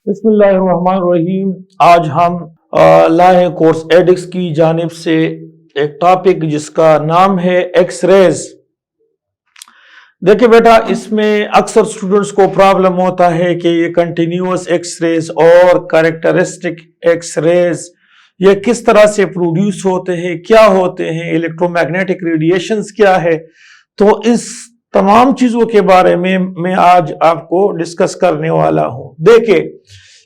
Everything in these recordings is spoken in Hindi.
बिस्मिल्लाहिर्रहमानिर्रहीम। आज हम लाए कोर्स एडिक्स की जानिब से एक टॉपिक जिसका नाम है एक्स रेज। देखिए बेटा, इसमें अक्सर स्टूडेंट्स को प्रॉब्लम होता है कि ये कंटिन्यूअस एक्स रेज और कैरेक्टरिस्टिक एक्स रेज ये किस तरह से प्रोड्यूस होते हैं, क्या होते हैं, इलेक्ट्रोमैग्नेटिक रेडिएशंस क्या है। तो इस तमाम चीजों के बारे में मैं आज आपको डिस्कस करने वाला हूं। देखिए,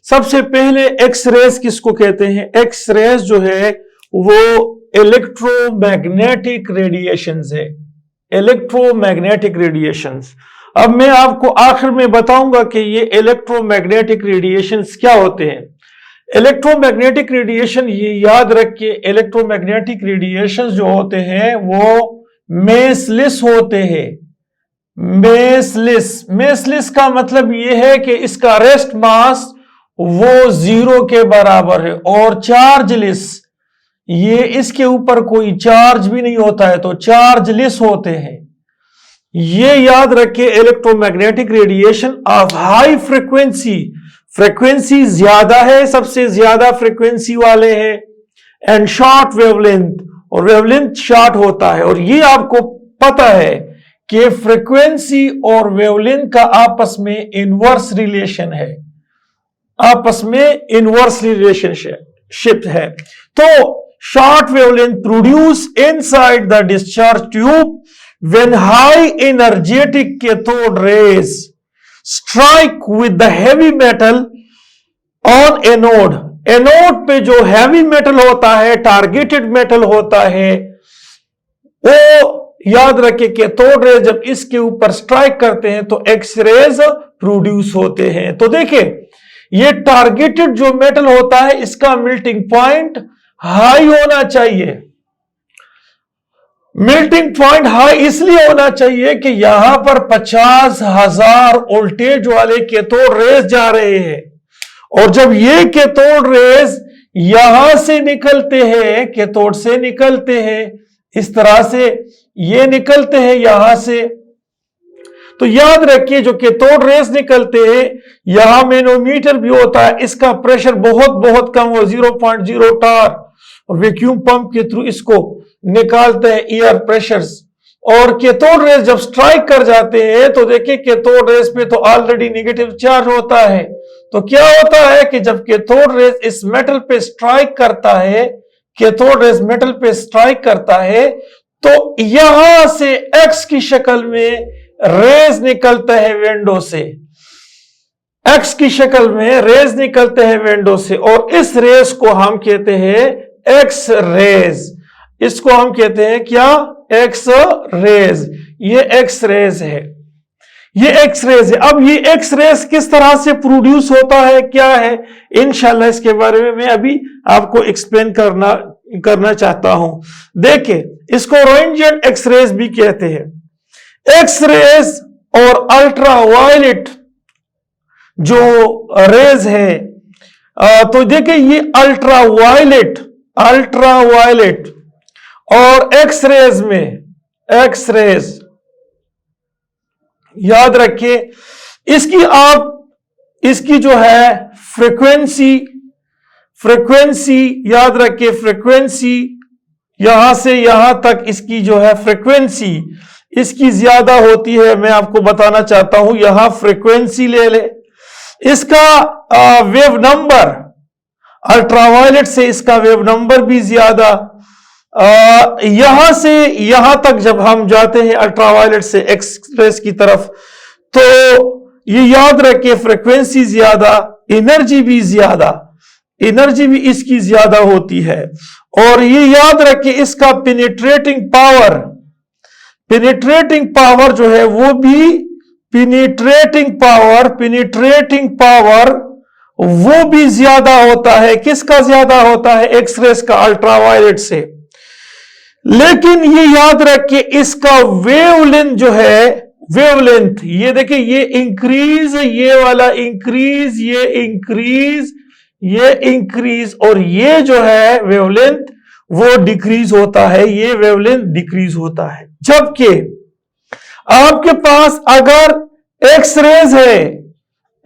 सबसे पहले एक्स रेज किसको कहते हैं? एक्स रेज जो है वो इलेक्ट्रोमैग्नेटिक रेडिएशंस है, इलेक्ट्रोमैग्नेटिक रेडिएशंस। अब मैं आपको आखिर में बताऊंगा कि ये इलेक्ट्रोमैग्नेटिक रेडिएशंस क्या होते हैं। इलेक्ट्रोमैग्नेटिक रेडिएशन, ये याद रखिए, इलेक्ट्रोमैग्नेटिक रेडिएशंस जो होते हैं वो मेसलेस होते हैं। मेसलेस का मतलब यह है कि इसका रेस्ट मास वो जीरो के बराबर है और चार्जलेस, ये इसके ऊपर कोई चार्ज भी नहीं होता है, तो चार्जलेस होते हैं। ये याद रखिए, electromagnetic radiation of high frequency, frequency ज्यादा है, सबसे ज्यादा फ्रीक्वेंसी वाले हैं, एंड शॉर्ट वेवलेंथ, और वेवलेंथ शॉर्ट होता है। और ये आपको पता है कि फ्रीक्वेंसी और वेवलेंथ का आपस में इनवर्स रिलेशन है, आपस में इनवर्स रिलेशनशिप है। तो short wavelength produce inside the discharge tube when high energetic cathode rays strike with the heavy metal on anode. Anode पे जो हैवी मेटल होता है, टारगेटेड मेटल होता है, वो याद रखिए कैथोड रेज जब इसके ऊपर स्ट्राइक करते हैं तो एक्स रेज प्रोड्यूस होते हैं। तो देखिए, ये टारगेटेड जो मेटल होता है इसका मेल्टिंग पॉइंट हाई होना चाहिए। मेल्टिंग पॉइंट हाई इसलिए होना चाहिए कि यहां पर 50,000 वोल्टेज वाले कैथोड रेज जा रहे हैं, और जब ये कैथोड रेज यहां से निकलते हैं, कैथोड से निकलते हैं, इस तरह से ये निकलते हैं यहां से, तो याद रखिए जो कैथोड रेज निकलते हैं, यहां मैनोमीटर भी होता है, इसका प्रेशर बहुत बहुत कम हो, 0.0 टार, और वैक्यूम पंप के थ्रू इसको निकालते हैं एयर प्रेशर्स। और कैथोड रेज जब स्ट्राइक कर जाते हैं तो देखिए कैथोड रेज पे तो ऑलरेडी नेगेटिव चार्ज होता है, तो क्या होता है कि जब कैथोड रेज इस मेटल पे स्ट्राइक करता है, कैथोड रेज मेटल पे स्ट्राइक करता है, तो यहां से एक्स की शक्ल में रेज निकलता है विंडो से, एक्स की शक्ल में रेज निकलते हैं विंडो से, और इस रेज को हम कहते हैं एक्स रेज। इसको हम कहते हैं क्या? X rays. ये एक्स रेज है, ये एक्स रेज है। अब ये एक्स रेज किस तरह से प्रोड्यूस होता है, क्या है, इंशाल्लाह इसके बारे में मैं अभी आपको एक्सप्लेन करना चाहता हूं। देखिए, इसको रोइंजन एक्स रेज भी कहते हैं। एक्स रेज और अल्ट्रा वायलेट जो रेज है, तो देखिए ये अल्ट्रा वायलेट और एक्स रेज में, एक्स रेज याद रखिए, इसकी जो है फ्रीक्वेंसी याद रखिए, फ्रीक्वेंसी यहां से यहां तक इसकी जो है फ्रीक्वेंसी इसकी ज्यादा होती है। मैं आपको बताना चाहता हूं, यहां फ्रीक्वेंसी ले ले, इसका वेव नंबर अल्ट्रावायलेट से इसका वेव नंबर भी ज्यादा, यहां से यहां तक जब हम जाते हैं अल्ट्रावायलेट से एक्स रेज की तरफ, तो ये याद रखिए फ्रीक्वेंसी ज्यादा, एनर्जी भी ज्यादा, एनर्जी भी इसकी ज्यादा होती है। और ये याद रखिए इसका पेनिट्रेटिंग पावर जो है वो भी पेनिट्रेटिंग पावर वो भी ज्यादा होता है। किसका ज्यादा होता है? एक्स रेज का, अल्ट्रावायलेट से। लेकिन ये याद रखिए इसका वेवलेंथ जो है, वेवलेंथ ये देखिए, ये इंक्रीज, ये वाला इंक्रीज, ये इंक्रीज, ये इंक्रीज, और ये जो है वेवलेंथ वो डिक्रीज होता है, ये वेवलेंथ डिक्रीज होता है। जबकि आपके पास अगर एक्स रेज है,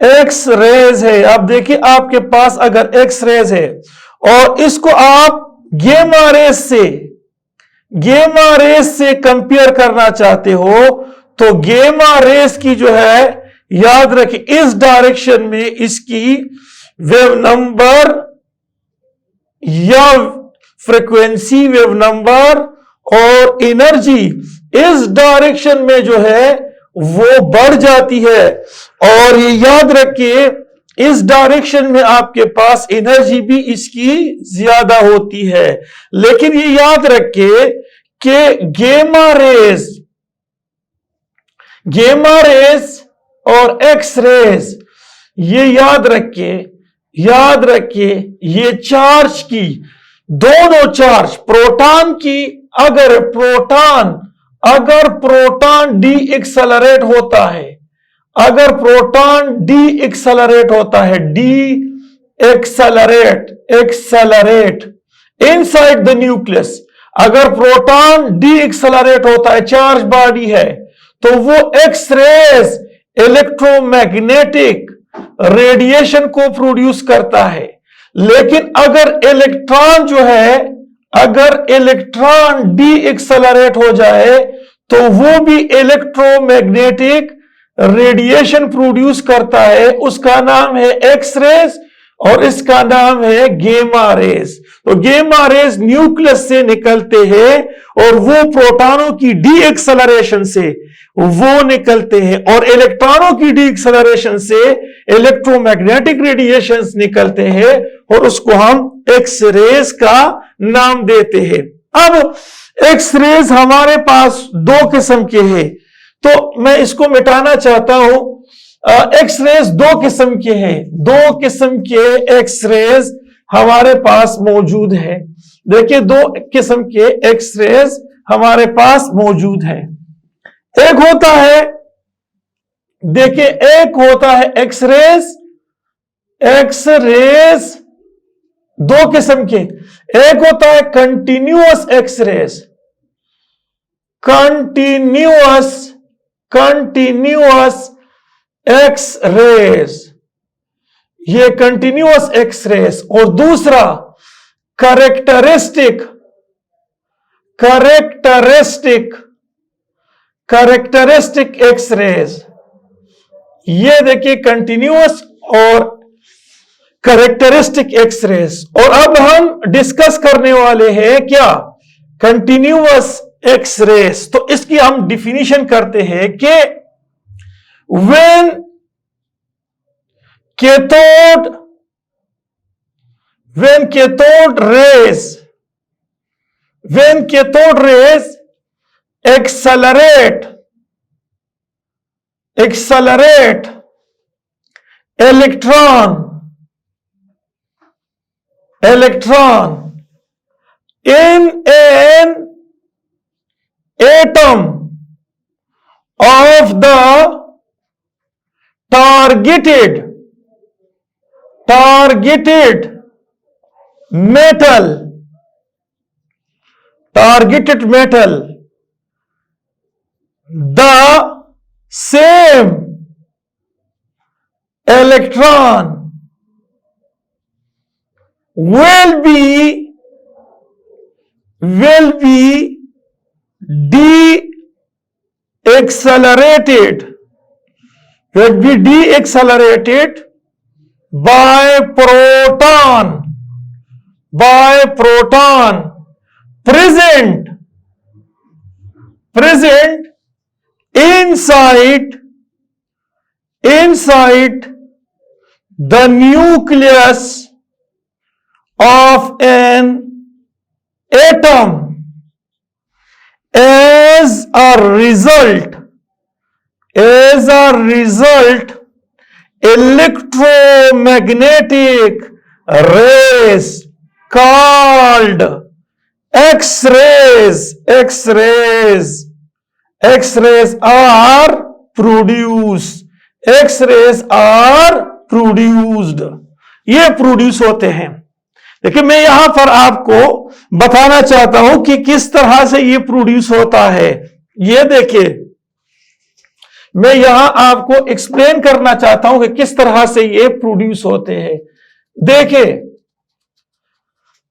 एक्स रेज है। अब देखिए आपके पास अगर एक्स रेज है और इसको आप गेमा रेस से कंपेयर करना चाहते हो, तो गेमा रेस की जो है, याद रखिए इस डायरेक्शन में इसकी वेव नंबर या फ्रीक्वेंसी, वेव नंबर और एनर्जी इस डायरेक्शन में जो है वो बढ़ जाती है। और ये याद रखिए इस डायरेक्शन में आपके पास एनर्जी भी इसकी ज्यादा होती है। लेकिन ये याद रखिए कि गेमा रेस और एक्स रेस, ये याद रखिए ये चार्ज की, दोनों चार्ज प्रोटॉन की, अगर प्रोटॉन डी एक्सेलरेट होता है, अगर proton D accelerate inside the nucleus, अगर प्रोटॉन डी एक्सेलरेट होता है, चार्ज बॉडी है, तो वो एक्स रेस इलेक्ट्रोमैग्नेटिक रेडिएशन को प्रोड्यूस करता है। लेकिन अगर इलेक्ट्रॉन जो है, अगर इलेक्ट्रॉन डी एक्सेलरेट हो जाए तो वो भी इलेक्ट्रोमैग्नेटिक रेडिएशन प्रोड्यूस करता है। उसका नाम है एक्स रेस और इसका नाम है गेमा रेस। तो गेमा रेस न्यूक्लियस से निकलते हैं और वो प्रोटॉनों की डी एक्सेलरेशन से वो निकलते हैं, और इलेक्ट्रॉनों की डी एक्सेलरेशन से इलेक्ट्रोमैग्नेटिक रेडिएशंस निकलते हैं, और उसको हम एक्स रेस का नाम देते हैं। अब एक्स रेस हमारे पास दो किस्म के हैं, तो मैं इसको मिटाना चाहता हूं। एक्स रेस दो किस्म के हैं, दो किस्म के एक्स रेस हमारे पास मौजूद है। देखिए दो किस्म के एक्स रेस हमारे पास मौजूद है। एक होता है, देखिए एक होता है एक्स रेस दो किस्म के, एक होता है continuous X rays, continuous X rays, ये कंटिन्यूअस एक्स रेस, और दूसरा कैरेक्टरिस्टिक एक्स रेस। ये देखिए कंटिन्यूअस और कैरेक्टरिस्टिक एक्स रेस। और अब हम डिस्कस करने वाले हैं क्या, कंटिन्यूअस एक्स रेस। तो इसकी हम डिफिनीशन करते हैं कि when cathode rays accelerate electron in an atom of the targeted metal, the same electron will be de-accelerated by proton present inside the nucleus of an atom. As a result, electromagnetic rays called X-rays are produced. ये प्रोड्यूस होते हैं। देखिए मैं यहां पर आपको बताना चाहता हूं कि किस तरह से ये प्रोड्यूस होता है। ये देखिए मैं यहां आपको एक्सप्लेन करना चाहता हूं कि किस तरह से ये प्रोड्यूस होते हैं। देखिए,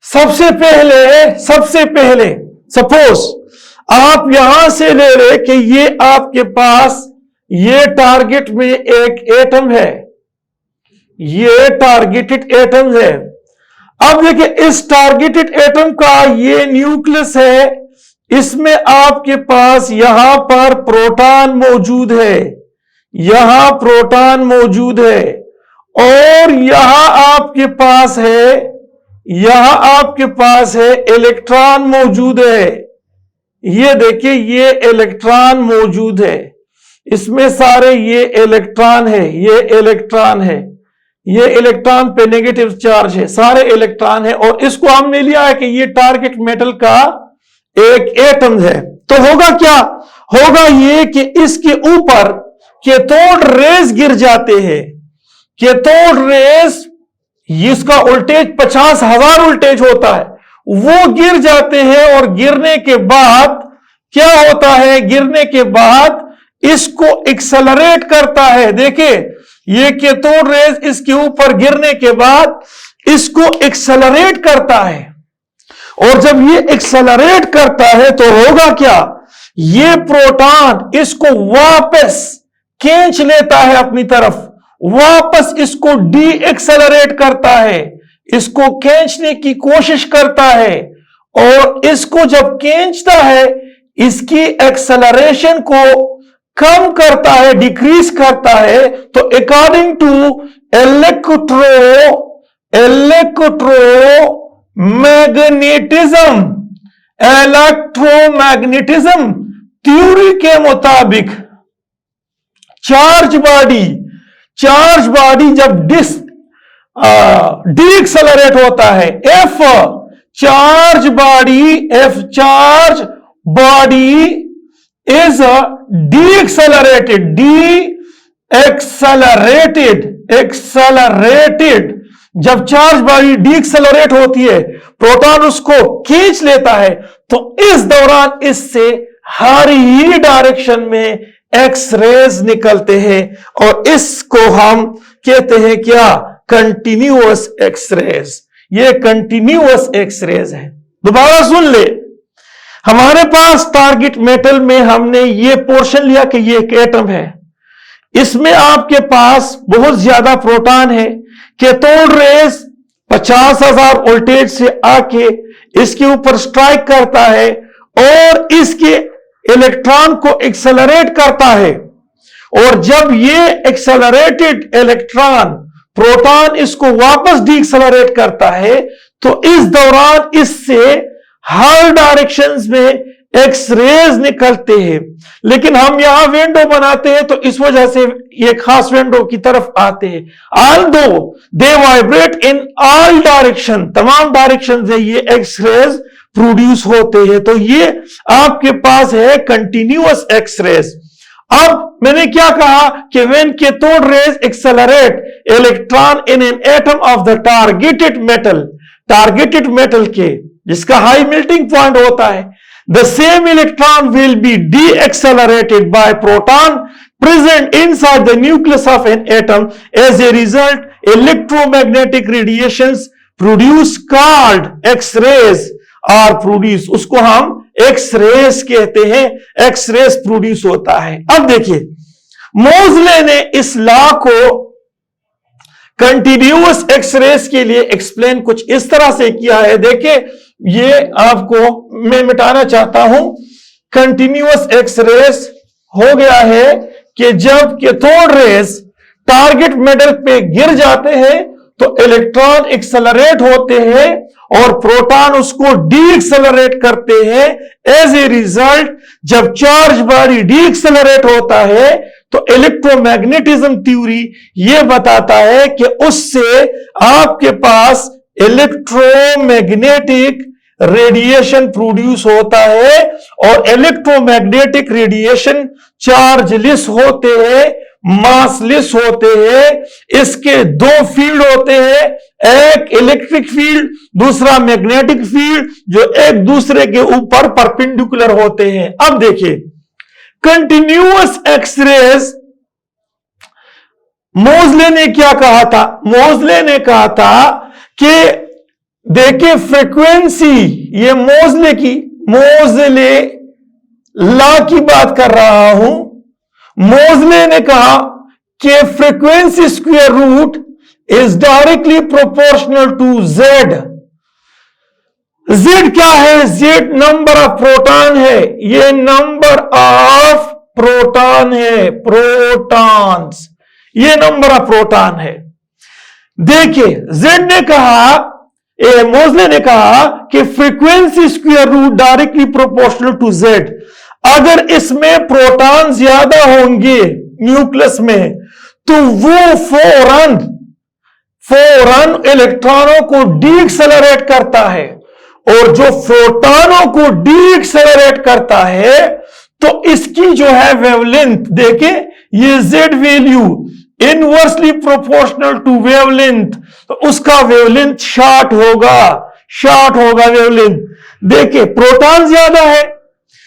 सबसे पहले सपोज आप यहां से ले रहे कि ये आपके पास ये टारगेट में एक एटम है, ये टारगेटेड एटम है। अब देखिए, इस टारगेटेड एटम का ये न्यूक्लियस है, इसमें आपके पास यहां पर प्रोटॉन मौजूद है, यहां प्रोटॉन मौजूद है, और यहां आपके पास है इलेक्ट्रॉन मौजूद है। ये देखिए, ये इलेक्ट्रॉन मौजूद है, इसमें सारे ये इलेक्ट्रॉन है, ये इलेक्ट्रॉन है, ये इलेक्ट्रॉन पे नेगेटिव चार्ज है, सारे इलेक्ट्रॉन है, और इसको हमने लिया है कि ये टारगेट मेटल का एक एटम है। तो होगा क्या, होगा ये कि इसके ऊपर कैथोड रेज गिर जाते हैं, कैथोड रेज, इसका वोल्टेज 50,000 वोल्टेज होता है, वो गिर जाते हैं, और गिरने के बाद क्या होता है, गिरने के बाद इसको एक्सेलरेट करता है। देखिए, ये कैथोड रेज इसके ऊपर गिरने के बाद इसको एक्सेलरेट करता है, और जब ये एक्सेलरेट करता है तो होगा क्या, ये प्रोटॉन इसको वापस खींच लेता है अपनी तरफ, वापस इसको डी एक्सेलरेट करता है, इसको खींचने की कोशिश करता है, और इसको जब खींचता है इसकी एक्सेलरेशन को कम करता है, डिक्रीज करता है। तो अकॉर्डिंग टू इलेक्ट्रोमैग्नेटिज्म थ्योरी के मुताबिक चार्ज बॉडी जब डीएक्सेलरेट होता है, F charge body is accelerated. जब चार्ज बॉडी डीएक्सेलरेट होती है, प्रोटॉन उसको खींच लेता है, तो इस दौरान इससे हर ही डायरेक्शन में एक्स रेज निकलते हैं, और इसको हम कहते हैं क्या, कंटिन्यूअस एक्स रेज। ये कंटिन्यूअस एक्स रेज है। दोबारा सुन ले, हमारे पास टारगेट मेटल में हमने ये पोर्शन लिया कि ये एक एटम है, इसमें आपके पास बहुत ज्यादा प्रोटॉन है, कैथोड रेज 50,000 वोल्टेज से आके इसके ऊपर स्ट्राइक करता है, और इसके इलेक्ट्रॉन को एक्सेलरेट करता है, और जब ये एक्सेलरेटेड इलेक्ट्रॉन प्रोटॉन इसको वापस डीएक्सेलरेट करता है, तो इस दौरान इससे हर डायरेक्शंस में एक्स रेज निकलते हैं। लेकिन हम यहां विंडो बनाते हैं, तो इस वजह से ये खास विंडो की तरफ आते हैं। Although they vibrate in all direction, तमाम डायरेक्शन से ये एक्स रेज प्रोड्यूस होते हैं। तो ये आपके पास है कंटिन्यूअस एक्स रेज। अब मैंने क्या कहा कि when cathode rays accelerate electron in an atom of the targeted metal के जिसका हाई मेल्टिंग पॉइंट होता है, the same electron will be de-accelerated by proton present inside the nucleus of an atom. As a result, electromagnetic radiations produced called X-rays are produced. उसको हम X-rays कहते हैं, X-rays प्रोड्यूस होता है। अब देखिए, मोज़ले ने इस लॉ को कंटिन्यूअस एक्स-रेस के लिए एक्सप्लेन कुछ इस तरह से किया है। देखिए, ये आपको मैं मिटाना चाहता हूं। कंटिन्यूअस एक्स-रेस हो गया है कि जब कैथोड रेज टारगेट मेटल पे गिर जाते हैं तो इलेक्ट्रॉन एक्सेलरेट होते हैं और प्रोटॉन उसको डी एक्सेलरेट करते हैं। एज ए रिजल्ट जब चार्ज बॉडी डी एक्सेलरेट होता है तो इलेक्ट्रोमैग्नेटिज्म थ्योरी यह बताता है कि उससे आपके पास इलेक्ट्रोमैग्नेटिक रेडिएशन प्रोड्यूस होता है और इलेक्ट्रोमैग्नेटिक रेडिएशन चार्जलेस होते हैं, मासलेस होते हैं। इसके दो फील्ड होते हैं, एक इलेक्ट्रिक फील्ड, दूसरा मैग्नेटिक फील्ड, जो एक दूसरे के ऊपर परपेंडिकुलर होते हैं। अब देखिए, कंटिन्यूअस एक्सरेज, मोजले ने क्या कहा था? मोजले ने कहा था कि देखिए फ्रीक्वेंसी, ये मोजले ला की बात कर रहा हूं। मोजले ने कहा कि frequency square root is directly proportional to Z. Z क्या है? जेड नंबर ऑफ प्रोटॉन है, ये नंबर ऑफ प्रोटॉन है, प्रोटॉन्स, ये नंबर ऑफ प्रोटॉन है। देखिए जेड ने कहा, मोजले ने कहा कि frequency square root directly proportional to Z. अगर इसमें प्रोटॉन ज्यादा होंगे न्यूक्लियस में तो वो फौरन इलेक्ट्रॉनों को डीएक्सेलरेट करता है, और जो प्रोटॉनों को डीएक्सेलरेट करता है तो इसकी जो है वेवलेंथ, देखें ये Z value inversely proportional to wavelength, तो उसका वेवलेंथ शॉर्ट होगा वेवलेंथ। देखिए प्रोटॉन ज्यादा है,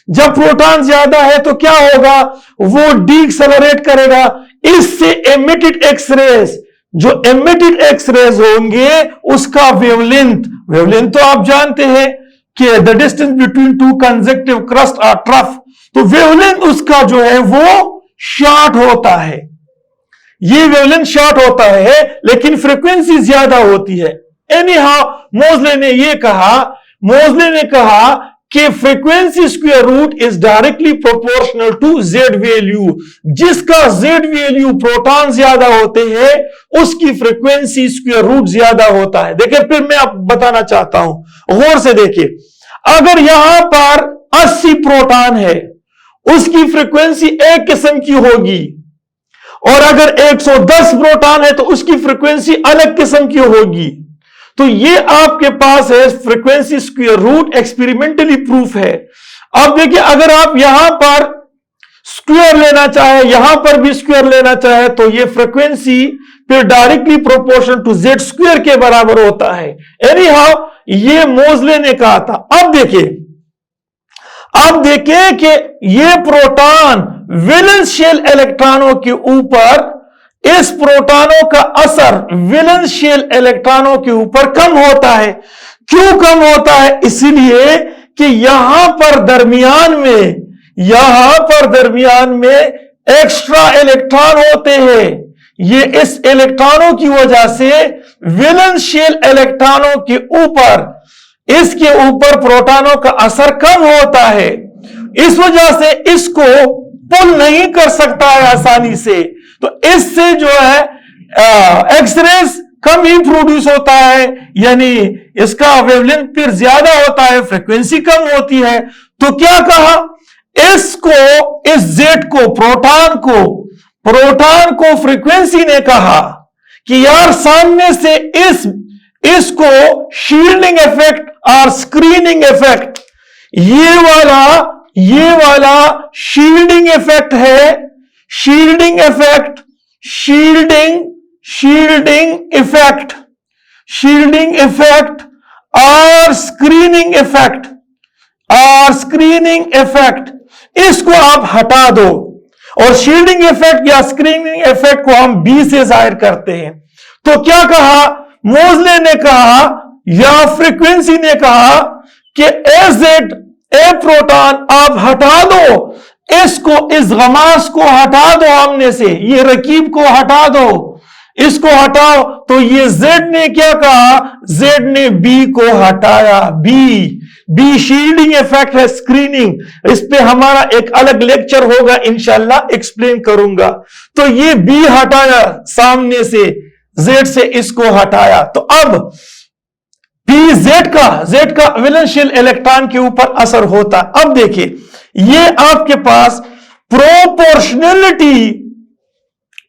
जब प्रोटॉन ज्यादा है तो क्या होगा? वो डीएक्सेलरेट करेगा, इससे एमिटेड एक्सरेज, जो एमिटेड एक्सरेज होंगे उसका वेवलेंथ तो आप जानते हैं कि the distance between two conjunctive crust और ट्रफ, तो वेवलेंथ उसका जो है वो शॉर्ट होता है, ये वेवलेंथ शॉर्ट होता है, लेकिन फ्रीक्वेंसी ज्यादा होती है। एनीहाउ मोजले ने कहा कि frequency square root is directly proportional to Z value, जिसका जेड वैल्यू प्रोटॉन ज्यादा होते हैं उसकी फ्रीक्वेंसी स्क्वायर रूट ज्यादा होता है। देखिए फिर मैं आप बताना चाहता हूं, गौर से देखिए, अगर यहां पर 80 प्रोटॉन है उसकी फ्रीक्वेंसी एक किस्म की होगी, और अगर 110 प्रोटॉन है तो उसकी फ्रीक्वेंसी अलग किस्म की होगी। तो ये आपके पास है frequency square root, experimentally proof है। अब देखिए अगर आप यहां पर स्क्वायर लेना चाहे, यहां पर भी स्क्वायर लेना चाहे, तो ये फ्रीक्वेंसी फिर directly proportional to Z square के बराबर होता है। एनीहाउ ये मोजले ने कहा था। अब देखिए कि ये प्रोटॉन वैलेंशियल इलेक्ट्रॉनों के ऊपर, इस प्रोटॉनों का असर वैलेंशियल इलेक्ट्रॉनों के ऊपर कम होता है। क्यों कम होता है? इसलिए कि यहां पर दरमियान में एक्स्ट्रा इलेक्ट्रॉन होते हैं। ये इस इलेक्ट्रॉनों की वजह से वैलेंशियल इलेक्ट्रॉनों के ऊपर, इसके ऊपर प्रोटॉनों का असर कम होता है, इस वजह से इसको पुल नहीं कर सकता है आसानी से, तो इससे जो है एक्सरेज कम ही प्रोड्यूस होता है, यानी इसका वेवलेंथ फिर ज्यादा होता है, फ्रीक्वेंसी कम होती है। तो क्या कहा? इस जेड को, प्रोटॉन को फ्रीक्वेंसी ने कहा कि यार सामने से इसको शील्डिंग इफेक्ट और स्क्रीनिंग इफेक्ट, ये वाला शील्डिंग इफेक्ट है, शील्डिंग इफेक्ट और स्क्रीनिंग इफेक्ट, इसको आप हटा दो, और शील्डिंग इफेक्ट या स्क्रीनिंग इफेक्ट को हम बी से जाहिर करते हैं। तो क्या कहा मोजले ने? कहा या फ्रीक्वेंसी ने कहा कि ए प्रोटॉन आप हटा दो, इस गमास को हटा दो, आमने से ये रकीब को हटा दो, इसको हटाओ। तो ये जेड ने क्या कहा? जेड ने बी को हटाया। बी शील्डिंग इफेक्ट है, स्क्रीनिंग, इस पे हमारा एक अलग लेक्चर होगा, इंशाल्लाह एक्सप्लेन करूंगा। तो ये बी हटाया सामने से, जेड से इसको हटाया, तो अब बी जेड का वैलेंशियल इलेक्ट्रॉन के ऊपर असर होता। अब देखिए ये आपके पास प्रोपोर्शनलिटी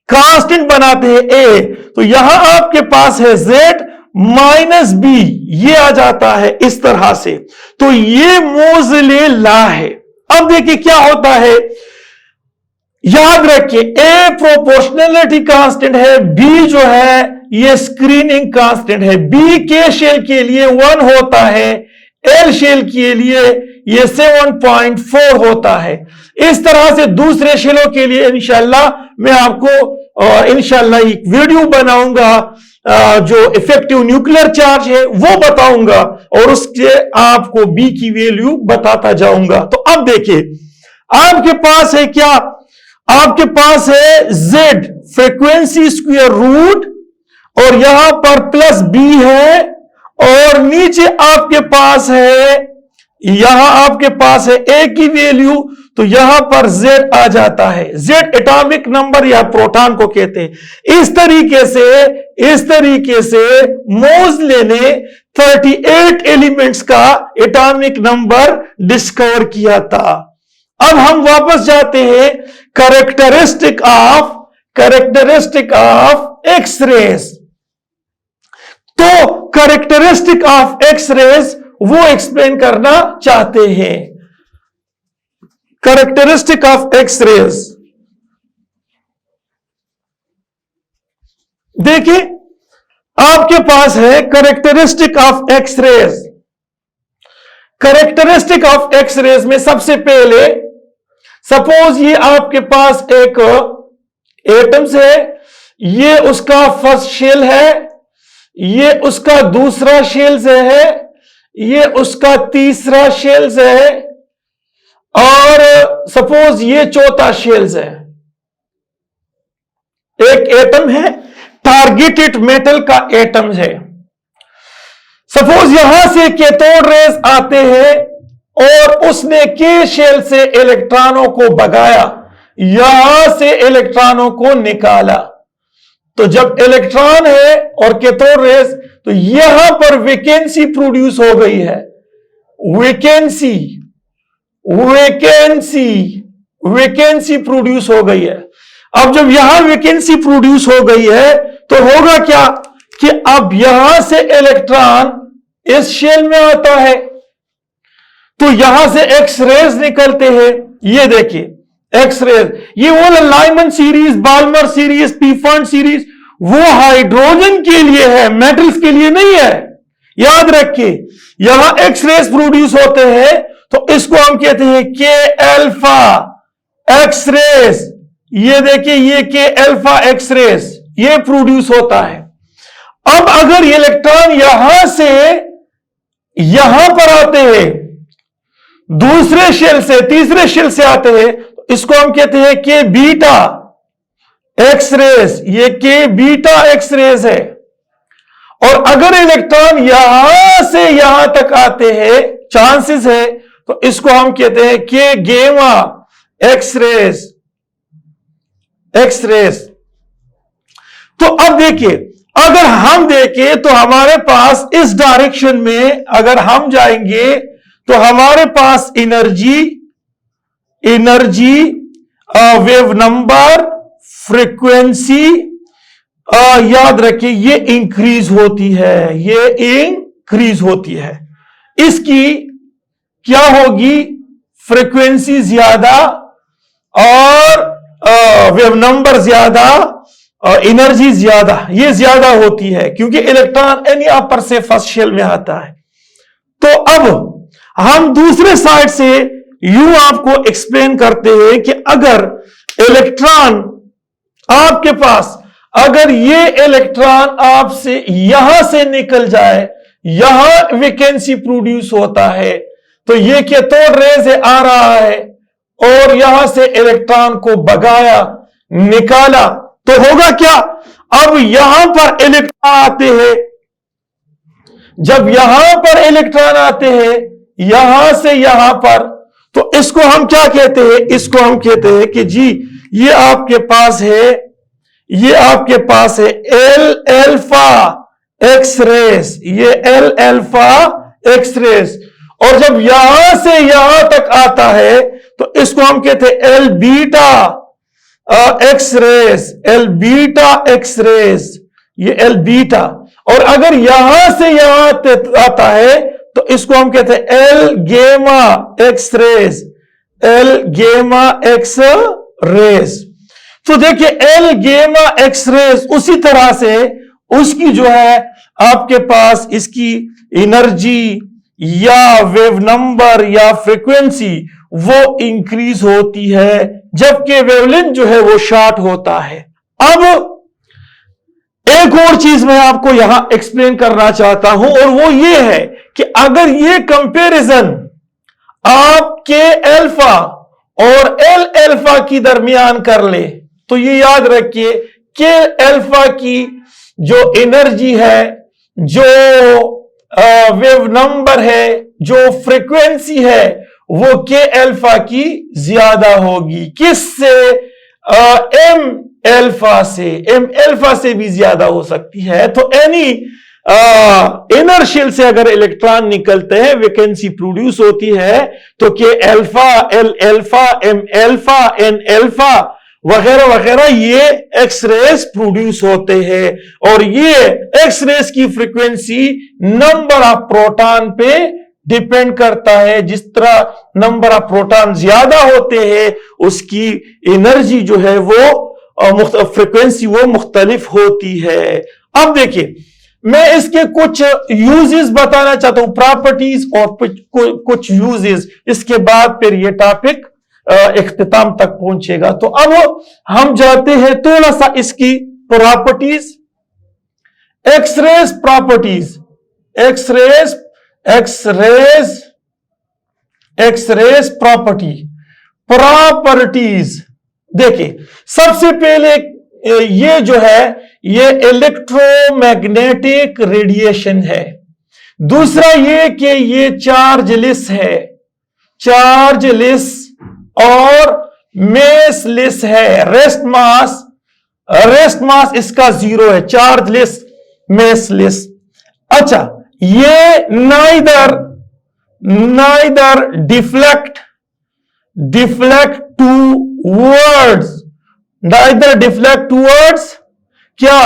कांस्टेंट बनाते हैं ए, तो यहां आपके पास है जेड माइनस बी, ये आ जाता है इस तरह से। तो ये मोजले ला है। अब देखिए क्या होता है, याद रखिए ए प्रोपोर्शनलिटी कांस्टेंट है, बी जो है ये स्क्रीनिंग कांस्टेंट है। बी के शेल के लिए 1 होता है, एल शेल के लिए ये 7.4 होता है। इस तरह से दूसरे शेलों के लिए इंशाल्लाह मैं आपको इंशाल्लाह एक वीडियो बनाऊंगा, जो इफेक्टिव न्यूक्लियर चार्ज है वो बताऊंगा और उसके आपको बी की वैल्यू बताता जाऊंगा। तो अब देखिए आपके पास है क्या, आपके पास है z फ्रीक्वेंसी स्क्वायर रूट और यहां पर प्लस बी है और नीचे आपके पास है, यहां आपके पास है ए की वैल्यू, तो यहां पर z आ जाता है। z एटॉमिक नंबर या प्रोटॉन को कहते हैं। इस तरीके से मोज़ले ने 38 एलिमेंट्स का एटॉमिक नंबर डिस्कवर किया था। अब हम वापस जाते हैं कैरेक्टरिस्टिक ऑफ एक्स रेज। तो कैरेक्टरिस्टिक ऑफ एक्स रेज वो एक्सप्लेन करना चाहते हैं। कैरेक्टरिस्टिक ऑफ एक्स रेज देखिए आपके पास है characteristic of X rays. Characteristic of X rays में सबसे पहले सपोज ये आपके पास एक एटम्स है, ये उसका फर्स्ट शेल है, ये उसका दूसरा शेल से है, ये उसका तीसरा शेल से है और सपोज ये चौथा शेल से है। एक एटम है, टारगेटेड मेटल का एटम है। सपोज यहां से कैथोड रेज आते हैं और उसने के शेल से इलेक्ट्रॉनों को भगाया, यहां से इलेक्ट्रॉनों को निकाला। तो जब इलेक्ट्रॉन है और कैथोड रेज, तो यहां पर वैकेंसी प्रोड्यूस हो गई है। वैकेंसी प्रोड्यूस हो गई है। अब जब यहां वैकेंसी प्रोड्यूस हो गई है तो होगा क्या कि अब यहां से इलेक्ट्रॉन इस शेल में आता है, तो यहां से एक्स रेज निकलते हैं। ये देखिए एक्स रेज, ये वो Lyman series, Balmer series, Pfund series वो हाइड्रोजन के लिए है, मेटल्स के लिए नहीं है। याद रखिए यहां एक्स रेज प्रोड्यूस होते हैं तो इसको हम कहते हैं के अल्फा एक्स रेज। ये देखिए ये के अल्फा एक्स रेज ये प्रोड्यूस होता है। अब अगर इलेक्ट्रॉन यहां से यहां पर आते हैं, दूसरे शेल से तीसरे शेल से आते हैं, तो इसको हम कहते हैं के बीटा एक्स रेज। ये के बीटा एक्स रेज है। और अगर इलेक्ट्रॉन यहां से यहां तक आते हैं, चांसेस है, तो इसको हम कहते हैं के गेमा एक्स रेज। तो अब देखिए अगर हम देखें तो हमारे पास इस डायरेक्शन में अगर हम जाएंगे तो हमारे पास एनर्जी, वेव नंबर, फ्रीक्वेंसी, याद रखिए ये इंक्रीज होती है, इसकी क्या होगी, फ्रीक्वेंसी ज्यादा और वेव नंबर ज्यादा और एनर्जी ज्यादा, ये ज्यादा होती है क्योंकि इलेक्ट्रॉन एनी अपर से फर्स्ट शेल में आता है। तो अब हम दूसरे साइड से यूं आपको एक्सप्लेन करते हैं कि अगर इलेक्ट्रॉन आपके पास, अगर ये इलेक्ट्रॉन आपसे यहां से निकल जाए, यहां वैकेंसी प्रोड्यूस होता है, तो ये कैथोड रे से आ रहा है और यहां से इलेक्ट्रॉन को भगाया, निकाला, तो होगा क्या, अब यहां पर इलेक्ट्रॉन आते हैं, जब यहां पर इलेक्ट्रॉन आते हैं यहां से यहां पर, तो इसको हम क्या कहते हैं, इसको हम कहते हैं कि जी ये आपके पास है एल अल्फा एक्स रेस, ये एल अल्फा एक्स रेस। और जब यहां से यहां तक आता है तो इसको हम कहते हैं L beta X rays, L beta X rays, ये एल बीटा। और अगर यहां से यहां आता है तो इसको हम कहते हैं एल गेमा एक्स रेस, एल गेमा एक्स रेस। तो देखिए एल गेमा एक्स रेस उसी तरह से उसकी जो है आपके पास इसकी एनर्जी, या वेव नंबर या फ्रीक्वेंसी वो इंक्रीज होती है, जबकि वेवलेंथ जो है वो शॉर्ट होता है। अब एक और चीज मैं आपको यहां एक्सप्लेन करना चाहता हूं, और वो ये है कि अगर ये कंपैरिजन आप के अल्फा और एल अल्फा की दरमियान कर ले, तो ये याद रखिए के अल्फा की जो एनर्जी है, जो वेव नंबर है, जो फ्रीक्वेंसी है, वो के अल्फा की ज्यादा होगी। किससे? एम अल्फा से। एम अल्फा से भी ज्यादा हो सकती है। तो एनी इनर्शियल से अगर इलेक्ट्रॉन निकलते हैं, वैकेंसी प्रोड्यूस होती है, तो K alpha, L alpha, M alpha, N alpha वगैरह वगैरह ये एक्स रेज प्रोड्यूस होते हैं, और ये एक्स रेज की फ्रीक्वेंसी नंबर ऑफ प्रोटॉन पे डिपेंड करता है। जिस तरह नंबर ऑफ प्रोटॉन ज्यादा होते हैं, उसकी एनर्जी जो है वो फ्रीक्वेंसी वो मुख्तलिफ होती है। अब देखिए, मैं इसके कुछ यूजेस बताना चाहता हूं, प्रॉपर्टीज और कुछ यूजेस, इसके बाद फिर ये टॉपिक इख्तिताम तक पहुंचेगा। तो अब हम जाते हैं थोड़ा सा इसकी properties, X rays properties, X rays properties. देखिए, सबसे पहले ये जो है ये इलेक्ट्रोमैग्नेटिक रेडिएशन है। दूसरा ये कि ये चार्जलेस है, चार्जलेस और मेसलेस है। रेस्ट मास इसका 0 है, चार्जलेस, मेसलेस। अच्छा, ये नाइदर डिफ्लेक्ट टूवर्ड्स क्या?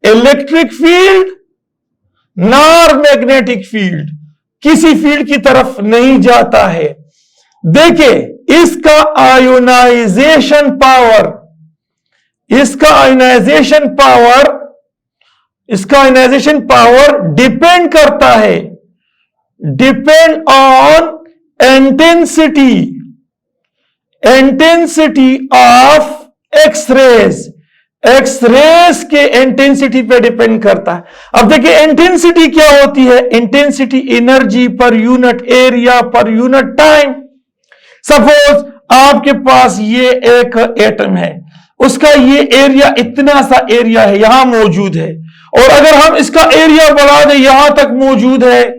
Electric field nor magnetic field, किसी फील्ड की तरफ नहीं जाता है। देखिए, इसका आयोनाइजेशन पावर डिपेंड करता है, depend on intensity of X rays के इंटेंसिटी पे डिपेंड करता है। अब देखिए, इंटेंसिटी क्या होती है? Intensity energy per unit area per unit time. Suppose आपके पास ये एक एटम है, उसका ये एरिया, इतना सा एरिया है, यहां मौजूद है, और अगर हम इसका एरिया बढ़ा दें, यहां तक मौजूद है,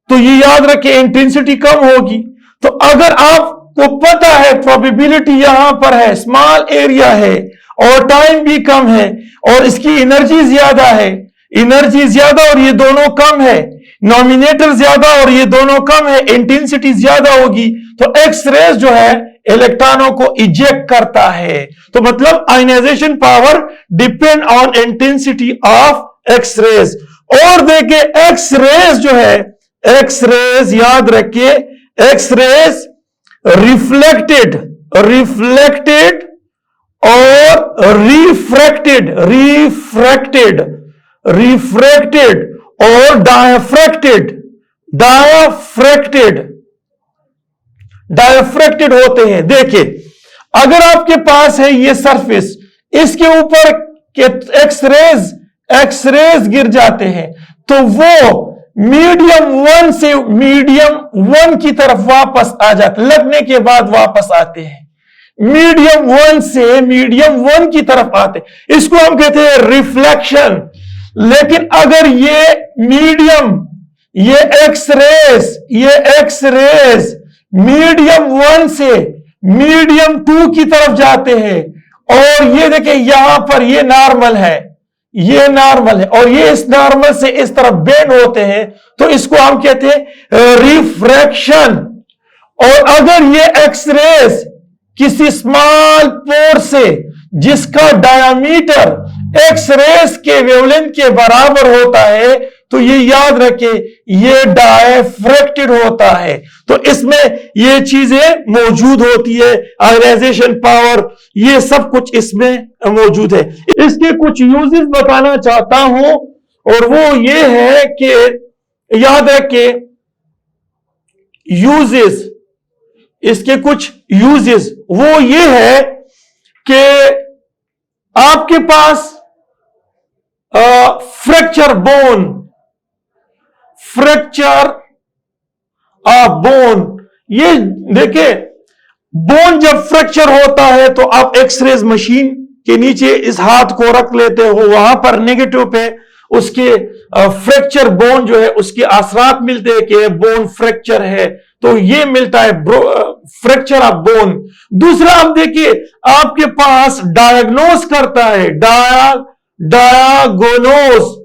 तो ये याद रखें इंटेंसिटी कम होगी। तो अगर आपको पता है प्रोबेबिलिटी यहां पर है, स्मॉल एरिया है और टाइम भी कम है और इसकी एनर्जी ज्यादा है, एनर्जी ज्यादा और ये दोनों कम है, नॉमिनेटर ज्यादा और ये दोनों कम है, इंटेंसिटी ज्यादा होगी, तो एक्स रेज जो है इलेक्ट्रॉनों को इजेक्ट करता है। तो मतलब ionisation power depend on intensity of X rays. और देखिए, एक्स रेज जो है, एक्स रेज याद रखिए, एक्स रेज रिफ्लेक्टेड और रिफ्रैक्टेड और डायफ्रैक्टेड होते हैं। देखिए, अगर आपके पास है ये सरफेस, इसके ऊपर एक्स रेज गिर जाते हैं, तो वो मीडियम 1 से मीडियम 1 की तरफ वापस आ जाते, लगने के बाद वापस आते हैं, मीडियम 1 से मीडियम 1 की तरफ आते, इसको हम कहते हैं रिफ्लेक्शन। लेकिन अगर ये मीडियम, ये एक्स रेज मीडियम 1 से मीडियम 2 की तरफ जाते हैं, और ये देखिए यहां पर ये नॉर्मल है, ये नॉर्मल है, और ये इस नॉर्मल से इस तरफ बेंड होते हैं, तो इसको हम कहते हैं रिफ्रैक्शन। और अगर ये एक्स रेज किसी स्मॉल पोर से, जिसका डायमीटर एक्स रेज के वेवलेंथ के बराबर होता है, तो ये याद रखें ये डायफ्रैक्टेड होता है। तो इसमें ये चीजें मौजूद होती है, आयनाइजेशन पावर, ये सब कुछ इसमें मौजूद है। इसके कुछ यूजेस बताना चाहता हूं, और वो ये है कि याद रखें यूजेस, इसके कुछ यूजेस वो ये है कि आपके पास फ्रैक्चर बोन, फ्रैक्चर बोन, ये देखिए बोन जब फ्रैक्चर होता है तो आप एक्सरेज मशीन के नीचे इस हाथ को रख लेते हो, वहां पर नेगेटिव पे उसके फ्रैक्चर बोन जो है उसके असरात मिलते हैं कि बोन फ्रैक्चर है, तो ये मिलता है फ्रैक्चर ऑफ बोन। दूसरा आप देखिए आपके पास डायग्नोस करता है,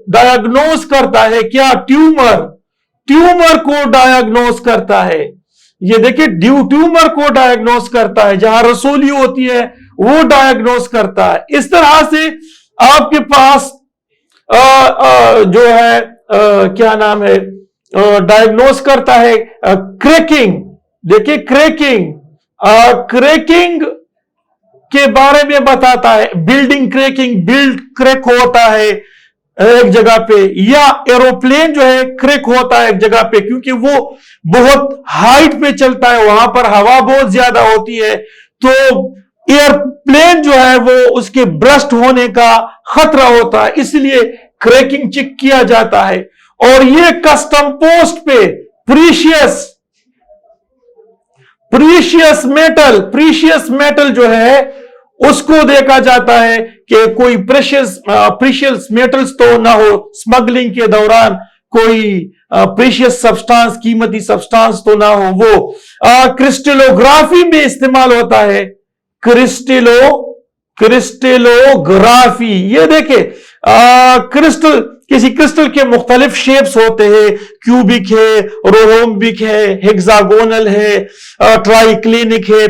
डायग्नोस करता है क्या, ट्यूमर को डायग्नोस करता है। ये देखिए ट्यूमर को डायग्नोस करता है, जहां रसोली होती है वो डायग्नोस करता है। इस तरह से आपके पास जो है क्या नाम है, डायग्नोस करता है क्रैकिंग। देखिए क्रैकिंग के बारे में बताता है, बिल्डिंग क्रैकिंग, बिल्ड क्रैक होता है एक जगह पे, या एरोप्लेन जो है क्रैक होता है एक जगह पे, क्योंकि वो बहुत हाइट पे चलता है, वहां पर हवा बहुत ज्यादा होती है, तो एयरप्लेन जो है वो उसके ब्रस्ट होने का खतरा होता है, इसलिए क्रैकिंग चेक किया जाता है। और ये कस्टम पोस्ट पे प्रीशियस मेटल जो है उसको देखा जाता है कि कोई प्रीशियस मेटल्स तो ना हो, स्मगलिंग के दौरान कोई प्रीशियस सब्सटेंस, कीमती सब्सटेंस तो ना हो, वो क्रिस्टलोग्राफी में इस्तेमाल होता है। क्रिस्टलोग्राफी, ये देखे क्रिस्टल, किसी क्रिस्टल के मुख्तलिफ शेप्स होते हैं, क्यूबिक है, रोम्बिक है, हेक्सागोनल है, ट्राइक्लिनिक है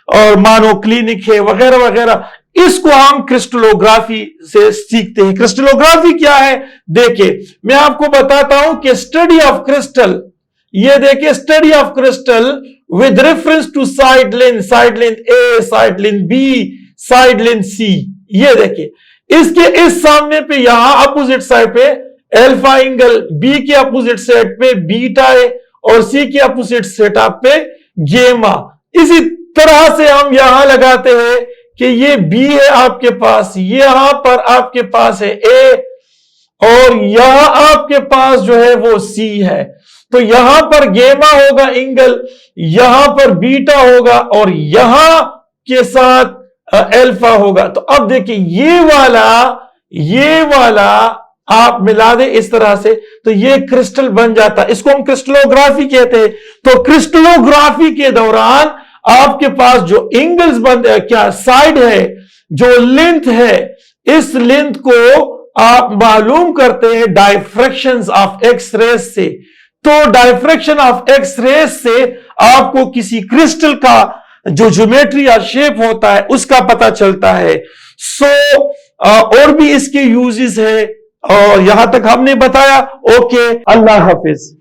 और मोनोक्लिनिक है, वगैरह वगैरह। इसको हम क्रिस्टलोग्राफी से सीखते हैं। क्रिस्टलोग्राफी क्या है, देखिए मैं आपको बताता हूं कि स्टडी ऑफ क्रिस्टल, ये देखिए study of crystal with reference to side length A, side length B, side length C. ये देखिए इसके इस सामने पे यहां अपोजिट साइड पे अल्फा एंगल, बी के अपोजिट साइड पे बीटा है और सी के अपोजिट साइड पे गेमा। इसी तरह से हम यहां लगाते हैं कि ये बी है आपके पास, यहां पर आपके पास है ए और यहां आपके पास जो है वो सी है, तो यहां पर गेमा होगा एंगल, यहां पर बीटा होगा और यहां के साथ अल्फा होगा। तो अब देखिए ये वाला आप मिला दे इस तरह से तो ये क्रिस्टल बन जाता है, इसको हम क्रिस्टलोग्राफी कहते हैं। तो क्रिस्टलोग्राफी के दौरान आपके पास जो एंगल्स क्या साइड है, जो लेंथ है, इस लेंथ को आप मालूम करते हैं डायफ्रैक्शंस ऑफ एक्स रेज से। तो डायफ्रैक्शन ऑफ एक्स रेज से आपको किसी क्रिस्टल का जो ज्योमेट्री या शेप होता है उसका पता चलता है। और भी इसके यूजेस है और यहां तक हमने बताया। ओके, अल्लाह हाफिज।